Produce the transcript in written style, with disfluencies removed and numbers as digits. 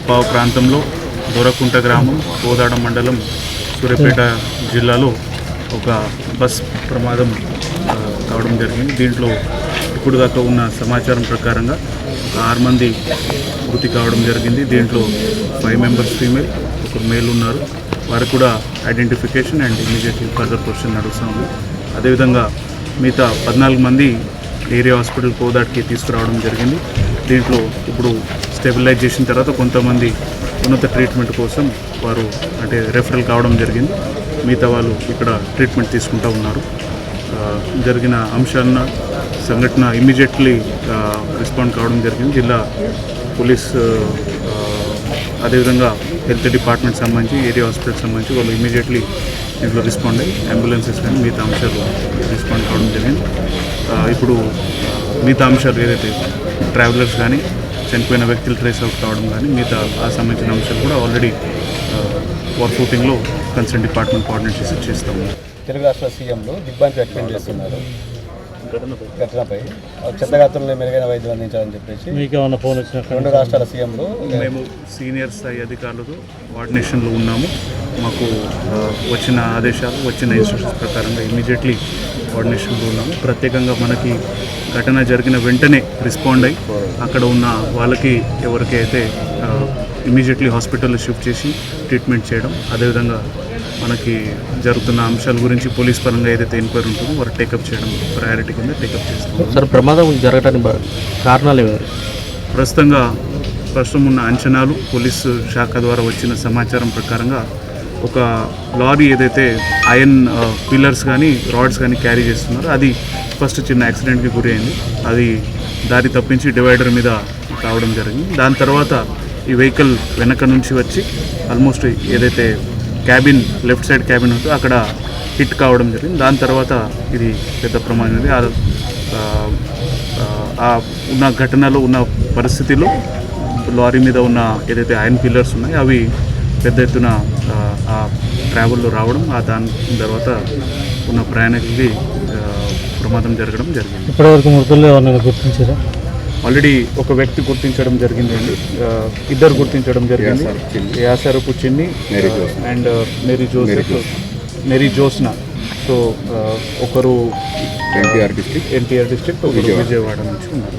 పావు ప్రాంతంలో దొరకుంట గ్రామం, కోదాడ మండలం, సూర్యాపేట జిల్లాలో ఒక బస్ ప్రమాదం కావడం జరిగింది. దీంట్లో ఇప్పుడు దాకా ఉన్న సమాచారం ప్రకారంగా 6 మంది మృతి కావడం జరిగింది. దీంట్లో 5 మెంబర్స్ ఫీమేల్, 1 మేల్ ఉన్నారు. వారికి కూడా identification and immediately further question నడుస్తూ ఉంది. అదేవిధంగా మిగతా 14 మంది ఏరియా హాస్పిటల్ కోదాడికి తీసుకురావడం జరిగింది. దీంట్లో ఇప్పుడు స్టెబిలైజ్ చేసిన తర్వాత కొంతమంది ఉన్నత ట్రీట్మెంట్ కోసం వారు అంటే రెఫరల్ కావడం జరిగింది. మిగతా వాళ్ళు ఇక్కడ ట్రీట్మెంట్ తీసుకుంటూ ఉన్నారు. జరిగిన అంశాలను సంఘటన ఇమ్మీడియట్లీ రెస్పాండ్ కావడం జరిగింది. జిల్లా పోలీస్ అదేవిధంగా హెల్త్ డిపార్ట్మెంట్ సంబంధించి ఏరియా హాస్పిటల్కి సంబంధించి వాళ్ళు ఇమ్మీడియట్లీ దీంట్లో రెస్పాండ్ అయ్యి అంబులెన్సెస్ కానీ మిగతా అంశాలు రెస్పాండ్ కావడం జరిగింది. ఇప్పుడు మిగతా అంశాలు ఏదైతే ట్రావెలర్స్ కానీ చనిపోయిన వ్యక్తులు ట్రేస్ అవుట్ కావడం కానీ మిగతా ఆ సంబంధించిన అంశాలు కూడా ఆల్రెడీ వర్క్ ఫూటింగ్లో కన్సర్న్ డిపార్ట్మెంట్ కోఆర్డినేట్ చేసి చేస్తాము. తెలుగు రాష్ట్ర సీఎంలు దిగ్బాంతి వ్యక్తం చేస్తున్నారు ఘటనపై క్షతగాత్రులను మెరుగైన వైద్యం అందించాలని చెప్పేసి ఫోన్ వచ్చిన 2 రాష్ట్రాల సీఎంలు మేము సీనియర్ స్థాయి అధికారులతో కోఆర్డినేషన్లో ఉన్నాము. మాకు వచ్చిన ఆదేశాలు వచ్చిన ఇన్స్ట్రక్షన్స్ ప్రకారంగా ఇమీడియట్లీ కోఆర్డినేషన్లో ఉన్నాము. ప్రత్యేకంగా మనకి ఘటన జరిగిన వెంటనే రెస్పాండ్ అయ్యి అక్కడ ఉన్న వాళ్ళకి ఎవరికైతే ఇమీడియట్లీ హాస్పిటల్లో షిఫ్ట్ చేసి ట్రీట్మెంట్ చేయడం, అదేవిధంగా మనకి జరుగుతున్న అంశాల గురించి పోలీస్ పరంగా ఏదైతే ఎంక్వైరీ ఉంటుందో వారు టేకప్ చేయడం ప్రయారిటీ కింద టేకప్ చేస్తాం. సార్, ప్రమాదం జరగడానికి కారణాలు ఏమి? ప్రస్తుతం ఉన్న అంచనాలు పోలీసు శాఖ ద్వారా వచ్చిన సమాచారం ప్రకారంగా ఒక లారీ ఏదైతే ఐరన్ పిల్లర్స్ కానీ రాడ్స్ కానీ క్యారీ చేస్తున్నారో అది ఫస్ట్ చిన్న యాక్సిడెంట్కి గురి అయింది. అది దారి తప్పించి డివైడర్ మీద కావడం జరిగింది. దాని తర్వాత ఈ వెహికల్ వెనక నుంచి వచ్చి ఆల్మోస్ట్ ఏదైతే క్యాబిన్ లెఫ్ట్ సైడ్ క్యాబిన్ ఉందో అక్కడ హిట్ కావడం జరిగింది. దాని తర్వాత ఇది పెద్ద ప్రమాదం ఉంది. ఉన్న ఘటనలో ఉన్న పరిస్థితిలో లారీ మీద ఉన్న ఏదైతే ఐరన్ పిల్లర్స్ ఉన్నాయో అవి పెద్ద ఎత్తున ఆ ట్రావెల్లో రావడం, దాని తర్వాత ఉన్న ప్రయాణికులకి ప్రమాదం జరగడం జరిగింది. ఇప్పటివరకు మృతులు ఎవరైనా గుర్తించారా? ఆల్రెడీ ఒక వ్యక్తి గుర్తించడం జరిగిందండి, 2 గుర్తించడం జరిగింది. యాసరపు చిన్ని అండ్ మేరీ జోస్న. సో ఒకరు ఎన్టీఆర్ డిస్ట్రిక్ట్, ఒకరు విజయవాడ నుంచి ఉన్నారు.